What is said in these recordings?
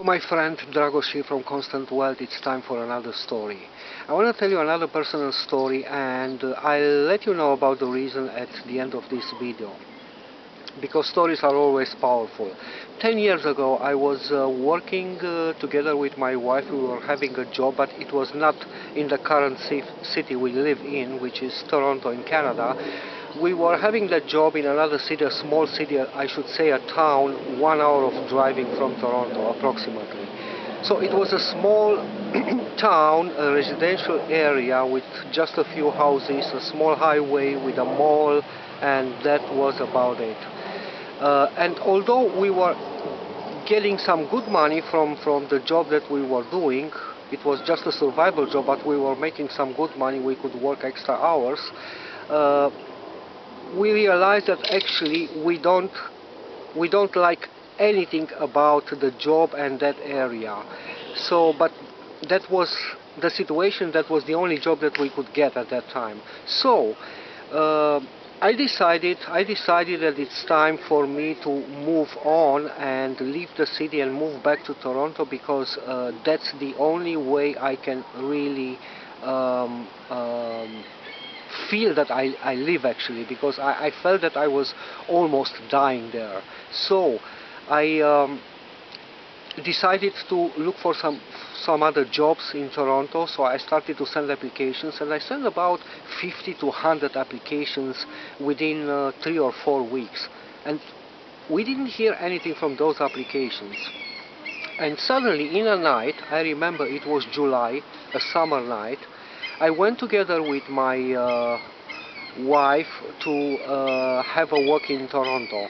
My friend Dragos here from Constant Wealth. It's time for another story. I want to tell you another personal story, and I'll let you know about the reason at the end of this video, because stories are always powerful. 10 years ago I was working together with my wife. We were having a job, but it was not in the current city we live in, which is Toronto in Canada. We were having that job in another city, a small city, I should say a town, 1 hour of driving from Toronto approximately. So it was a small town, a residential area with just a few houses, a small highway with a mall, and that was about it. And although we were getting some good money from the job that we were doing, it was just a survival job, but we were making some good money. We could work extra hours. Uh, we realized that actually we don't like anything about the job and that area. So, but that was the situation. That was the only job that we could get at that time. So I decided that it's time for me to move on and leave the city and move back to Toronto, because that's the only way I can really feel that I live actually, because I felt that I was almost dying there. So I decided to look for some other jobs in Toronto. So I started to send applications, and I sent about 50 to 100 applications within 3 or 4 weeks, and we didn't hear anything from those applications. And suddenly in a night, I remember it was July, a summer night, I went together with my wife to have a walk in Toronto.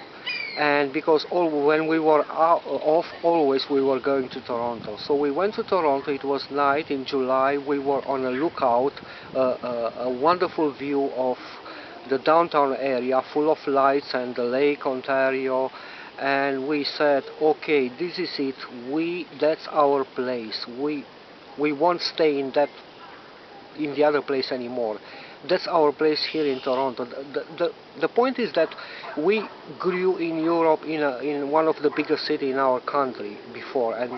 And because when we were off, always we were going to Toronto. So we went to Toronto. It was night in July. We were on a lookout, a wonderful view of the downtown area, full of lights, and the Lake Ontario. And we said, okay, this is it. That's our place. We won't stay in the other place anymore. That's our place here in Toronto. The point is that we grew in Europe in one of the biggest cities in our country before, and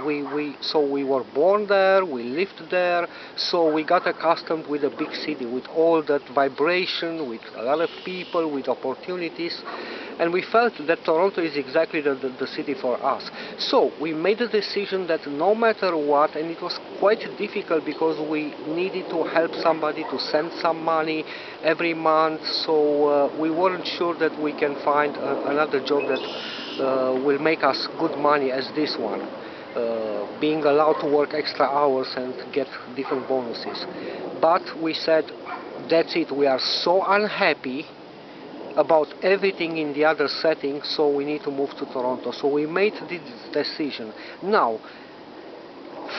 so we were born there, we lived there, so we got accustomed with a big city, with all that vibration, with a lot of people, with opportunities, and we felt that Toronto is exactly the city for us. So we made a decision that no matter what, and it was quite difficult because we needed to help somebody to send some money every month, so we weren't sure that we can find another job that will make us good money as this one, being allowed to work extra hours and get different bonuses. But we said, that's it, we are so unhappy about everything in the other settings, so we need to move to Toronto. So we made this decision. Now,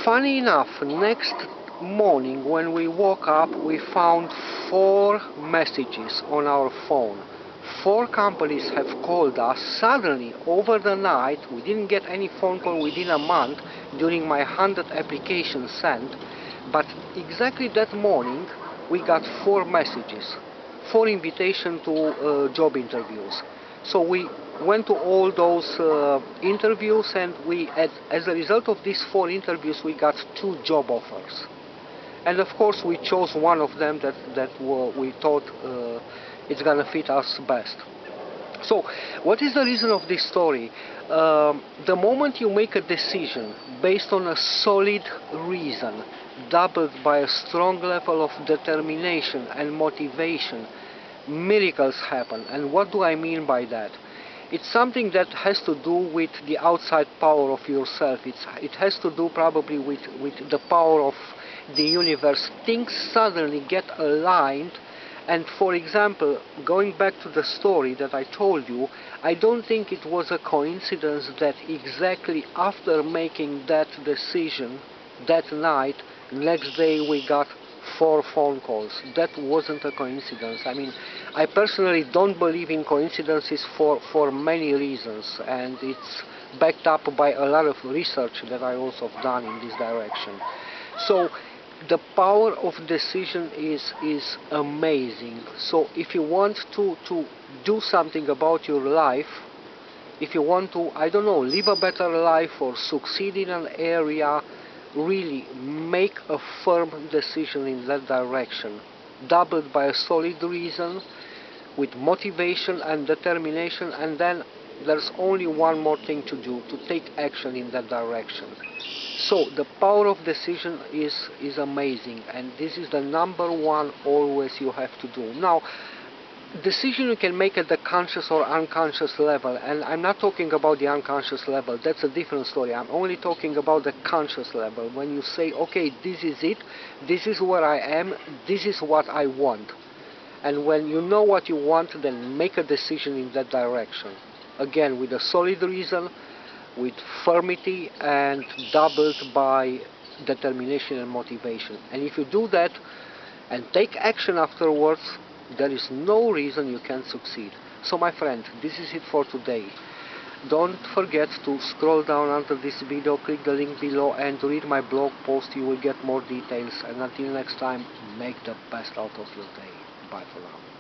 funny enough, next morning when we woke up, we found 4 messages on our phone. 4 companies have called us suddenly over the night. We didn't get any phone call within a month during my 100 applications sent, but exactly that morning we got 4 messages, 4 invitations to job interviews. So we went to all those interviews, and as a result of these 4 interviews, we got 2 job offers. And of course we chose one of them that we thought it's gonna fit us best. So what is the reason of this story? The moment you make a decision based on a solid reason, doubled by a strong level of determination and motivation, miracles happen. And what do I mean by that? It's something that has to do with the outside power of yourself. It has to do probably with the power of the universe. Things suddenly get aligned. And for example, going back to the story that I told you, I don't think it was a coincidence that exactly after making that decision that night, next day we got 4 phone calls. That wasn't a coincidence. I mean, I personally don't believe in coincidences for many reasons, and it's backed up by a lot of research that I also have done in this direction. So the power of decision is amazing. So if you want to do something about your life, If you want to, I don't know, live a better life or succeed in an area, really make a firm decision in that direction, doubled by a solid reason, with motivation and determination, and then there's only one more thing to do, to take action in that direction. So the power of decision is amazing, and this is the number one always you have to do. Now, decision you can make at the conscious or unconscious level, and I'm not talking about the unconscious level, that's a different story. I'm only talking about the conscious level, when you say, okay, this is it, this is where I am, this is what I want. And when you know what you want, then make a decision in that direction. Again, with a solid reason, with firmity, and doubled by determination and motivation. And if you do that and take action afterwards, there is no reason you can't succeed. So my friend, this is it for today. Don't forget to scroll down under this video, click the link below, and read my blog post. You will get more details. And until next time, make the best out of your day. Bye for now.